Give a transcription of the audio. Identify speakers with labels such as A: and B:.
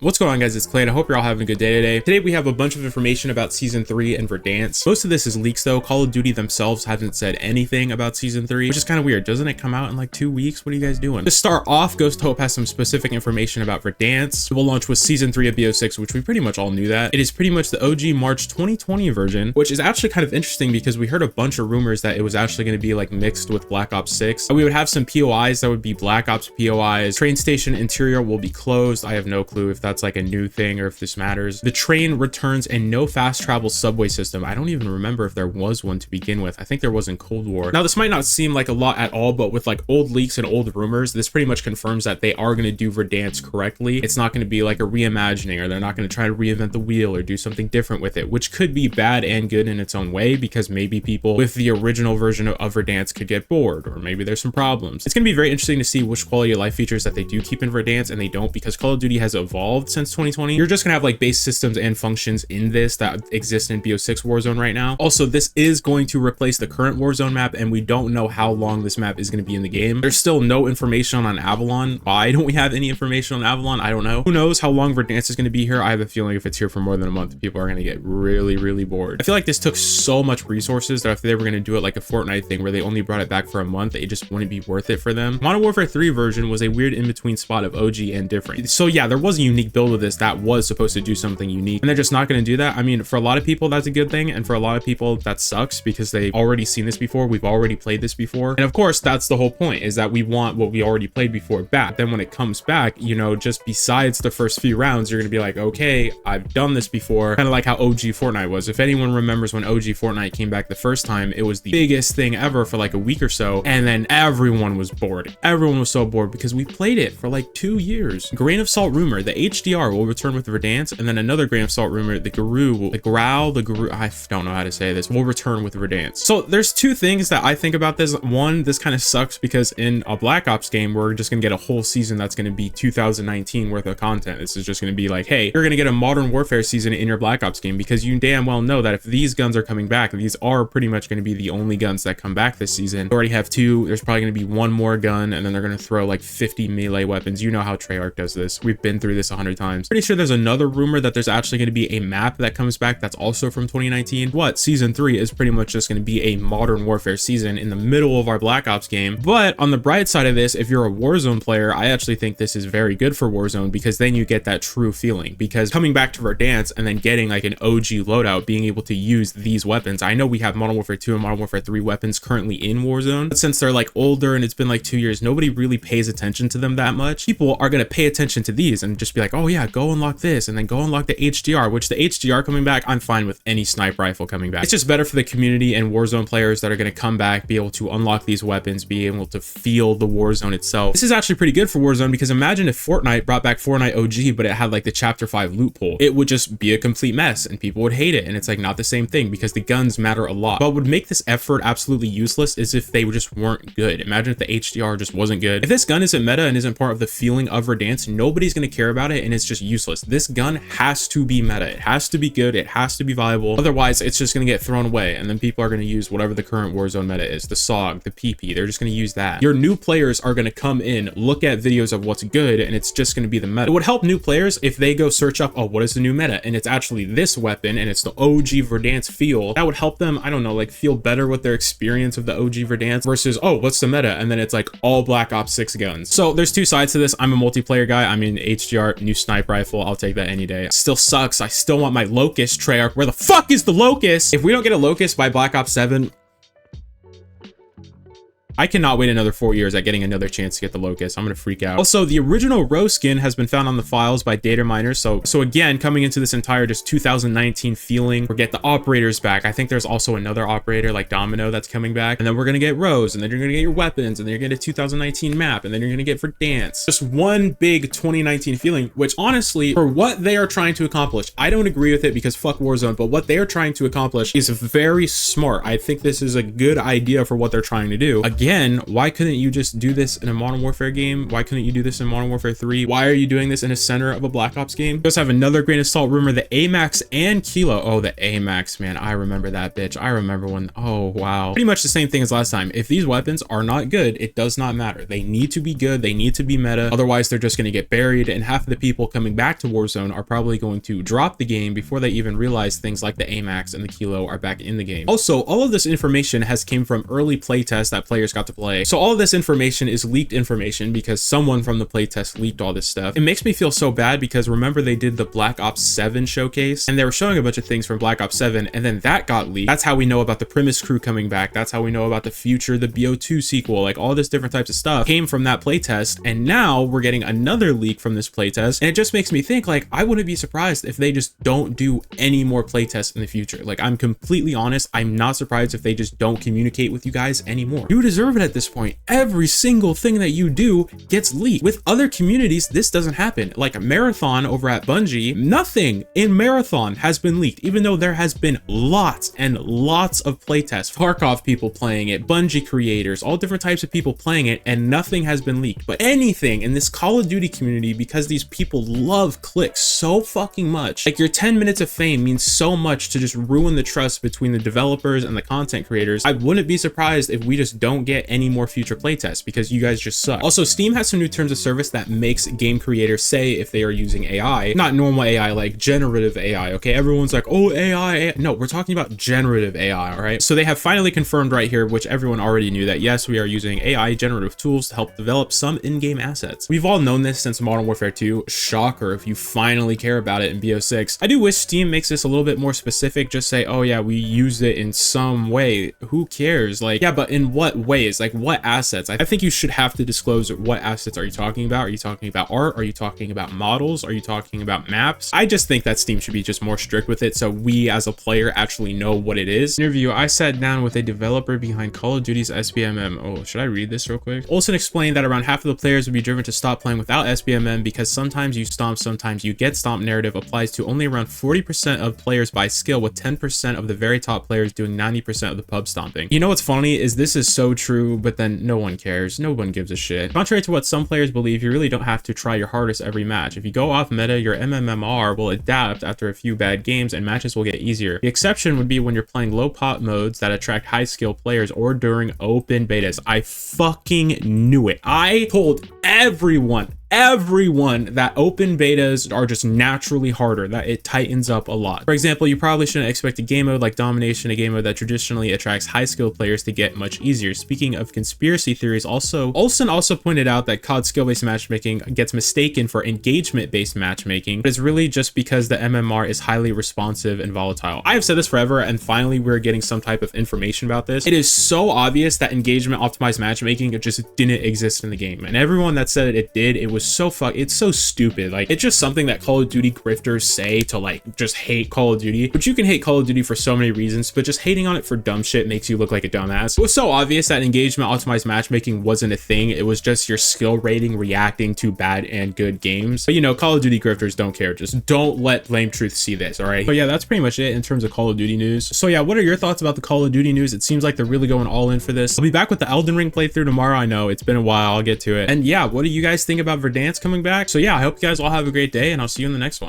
A: What's going on, guys? It's Clay, and I hope you're all having a good day today. Today we have a bunch of information about Season 3 and Verdansk. Most of this is leaks though. Call of Duty themselves haven't said anything about Season 3, which is kind of weird. Doesn't it come out in like 2 weeks? What are you guys doing? To start off, Ghost Hope has some specific information about Verdansk. It will launch with Season 3 of BO6, which we pretty much all knew that. It is pretty much the OG March 2020 version, which is actually kind of interesting because we heard a bunch of rumors that it was actually going to be like mixed with Black Ops 6. We would have some POIs that would be Black Ops POIs. Train station interior will be closed. I have no clue if that's like a new thing or if this matters. The train returns and no fast travel subway system. I don't even remember if there was one to begin with. I think there was in Cold War. Now, this might not seem like a lot at all, but with like old leaks and old rumors, this pretty much confirms that they are going to do Verdansk correctly. It's not going to be like a reimagining, or they're not going to try to reinvent the wheel or do something different with it, which could be bad and good in its own way, because maybe people with the original version of Verdansk could get bored, or maybe there's some problems. It's going to be very interesting to see which quality of life features that they do keep in Verdansk and they don't, because Call of Duty has evolved since 2020. You're just gonna have like base systems and functions in this that exist in BO6 Warzone right now. Also, this is going to replace the current Warzone map, and we don't know how long this map is going to be in the game. There's still no information on Avalon. Why don't we have any information on Avalon? I don't know. Who knows how long Verdansk is going to be here? I have a feeling if it's here for more than a month, people are going to get really bored. I feel like this took so much resources that if they were going to do it like a Fortnite thing where they only brought it back for a month, it just wouldn't be worth it for them. Modern Warfare 3 version was a weird in-between spot of OG and different. So yeah, there was a unique build of this that was supposed to do something unique, and they're just not going to do that. I mean, for a lot of people that's a good thing, and for a lot of people that sucks because they've already seen this before. We've already played this before, and of course that's the whole point, is that we want what we already played before back. Then when it comes back, you know, just besides the first few rounds, you're gonna be like, okay, I've done this before. Kind of like how OG Fortnite was. If anyone remembers when OG Fortnite came back the first time, it was the biggest thing ever for like a week or so, and then everyone was bored. Everyone was so bored because we played it for like 2 years. Grain of salt rumor, the HDR will return with Verdansk, and then another grain of salt rumor, the Guru, I don't know how to say this, will return with Verdansk. So there's two things that I think about this. One, this kind of sucks because in a Black Ops game, we're just gonna get a whole season that's gonna be 2019 worth of content. This is just gonna be like, hey, you're gonna get a Modern Warfare season in your Black Ops game, because you damn well know that if these guns are coming back, these are pretty much gonna be the only guns that come back this season. We already have 2. There's probably gonna be 1 more gun, and then they're gonna throw like 50 melee weapons. You know how Treyarch does this. We've been through this 100 times. Pretty sure there's another rumor that there's actually going to be a map that comes back that's also from 2019. Season 3 is pretty much just going to be a Modern Warfare season in the middle of our Black Ops game. But on the bright side of this, if you're a Warzone player, I actually think this is very good for Warzone, because then you get that true feeling. Because coming back to Verdansk and then getting like an OG loadout, being able to use these weapons. I know we have Modern Warfare 2 and Modern Warfare 3 weapons currently in Warzone, but since they're like older and it's been like 2 years, nobody really pays attention to them that much. People are going to pay attention to these and just be like, oh yeah, go unlock this, and then go unlock the HDR, which the HDR coming back, I'm fine with any sniper rifle coming back. It's just better for the community and Warzone players that are going to come back, be able to unlock these weapons, be able to feel the Warzone itself. This is actually pretty good for Warzone, because imagine if Fortnite brought back Fortnite OG, but it had like the Chapter 5 loot pool. It would just be a complete mess and people would hate it, and it's like not the same thing, because the guns matter a lot. But what would make this effort absolutely useless is if they just weren't good. Imagine if the HDR just wasn't good. If this gun isn't meta and isn't part of the feeling of Verdansk, nobody's going to care about it, and it's just useless. This gun has to be meta. It has to be good. It has to be viable. Otherwise, it's just going to get thrown away, and then people are going to use whatever the current Warzone meta is, the SOG, the PP. They're just going to use that. Your new players are going to come in, look at videos of what's good, and it's just going to be the meta. It would help new players if they go search up, oh, what is the new meta? And it's actually this weapon, and it's the OG Verdansk feel. That would help them, I don't know, like feel better with their experience of the OG Verdansk versus, oh, what's the meta? And then it's like all Black Ops 6 guns. So there's two sides to this. I'm a multiplayer guy. I mean, HDR, new sniper rifle, I'll take that any day. It still sucks. I still want my Locust, Treyarch. Where the fuck is the Locust? If we don't get a Locust by Black Ops 7, I cannot wait another 4 years at getting another chance to get the Locust. I'm gonna freak out. Also, the original Rose skin has been found on the files by data miners. So again, coming into this entire just 2019 feeling, we get the operators back. I think there's also another operator like Domino that's coming back, and then we're gonna get Rose, and then you're gonna get your weapons, and then you're gonna get a 2019 map, and then you're gonna get Verdansk. Just one big 2019 feeling, which honestly, for what they are trying to accomplish, I don't agree with it because fuck Warzone, but what they are trying to accomplish is very smart. I think this is a good idea for what they're trying to do. Again, again, why couldn't you just do this in a Modern Warfare game? Why couldn't you do this in Modern Warfare 3? Why are you doing this in a center of a Black Ops game? We also have another grain of salt rumor, the AMAX and Kilo. Oh, the AMAX, man, I remember that bitch. I remember when, oh wow. Pretty much the same thing as last time. If these weapons are not good, it does not matter. They need to be good, they need to be meta, otherwise they're just going to get buried, and half of the people coming back to Warzone are probably going to drop the game before they even realize things like the AMAX and the Kilo are back in the game. Also, all of this information has came from early playtests that players got to play. So all of this information is leaked information because someone from the playtest leaked all this stuff. It makes me feel so bad because remember they did the Black Ops 7 showcase and they were showing a bunch of things from Black Ops 7 and then that got leaked. That's how we know about the Primus crew coming back. That's how we know about the future, the BO2 sequel, like all this different types of stuff came from that playtest. And now we're getting another leak from this playtest. And it just makes me think like, I wouldn't be surprised if they just don't do any more playtests in the future. Like I'm completely honest. I'm not surprised if they just don't communicate with you guys anymore. You deserve it at this point. Every single thing that you do gets leaked. With other communities, this doesn't happen. Like a Marathon over at Bungie, nothing in Marathon has been leaked, even though there has been lots and lots of playtests, Tarkov people playing it, Bungie creators, all different types of people playing it, and nothing has been leaked. But anything in this Call of Duty community, because these people love clicks so fucking much, like your 10 minutes of fame means so much to just ruin the trust between the developers and the content creators. I wouldn't be surprised if we just don't get any more future playtests because you guys just suck. Also, Steam has some new terms of service that makes game creators say if they are using AI, not normal AI, like generative AI, okay? Everyone's like, oh, AI. No, we're talking about generative AI, all right? So they have finally confirmed right here, which everyone already knew, that yes, we are using AI generative tools to help develop some in-game assets. We've all known this since Modern Warfare 2. Shocker if you finally care about it in BO6. I do wish Steam makes this a little bit more specific. Just say, oh yeah, we used it in some way. Who cares? Like, yeah, but in what ways? Like what assets? I think you should have to disclose what assets are you talking about? Are you talking about art? Are you talking about models? Are you talking about maps? I just think that Steam should be just more strict with it so we as a player actually know what it is. Interview, I sat down with a developer behind Call of Duty's SBMM. Oh, should I read this real quick? Olsen explained that around half of the players would be driven to stop playing without SBMM because sometimes you stomp, sometimes you get stomped narrative applies to only around 40% of players by skill, with 10% of the very top players doing 90% of the pub stomping. You know what's funny is this is so true, but then no one cares. No one gives a shit. Contrary to what some players believe, you really don't have to try your hardest every match. If you go off meta, your MMR will adapt after a few bad games and matches will get easier. The exception would be when you're playing low pot modes that attract high skill players or during open betas. I fucking knew it. I told everyone that open betas are just naturally harder, that it tightens up a lot. For example, you probably shouldn't expect a game mode like Domination, a game mode that traditionally attracts high skill players, to get much easier. Speaking of conspiracy theories, Olsen also pointed out that COD skill-based matchmaking gets mistaken for engagement-based matchmaking, but it's really just because the MMR is highly responsive and volatile. I have said this forever, and finally we're getting some type of information about this. It is so obvious that engagement optimized matchmaking just didn't exist in the game, and everyone that said it did, it was it's so stupid. Like, it's just something that Call of Duty grifters say to like just hate Call of Duty, but you can hate Call of Duty for so many reasons, but just hating on it for dumb shit makes you look like a dumbass. It was so obvious that engagement optimized matchmaking wasn't a thing. It was just your skill rating reacting to bad and good games. But you know, Call of Duty grifters don't care. Just don't let Lame Truth see this, all right? But yeah, that's pretty much it in terms of Call of Duty news. So yeah, what are your thoughts about the Call of Duty news? It seems like they're really going all in for this. I'll be back with the Elden Ring playthrough tomorrow. I know it's been a while. I'll get to it. And yeah, what do you guys think about Verdansk coming back? So yeah, I hope you guys all have a great day, and I'll see you in the next one.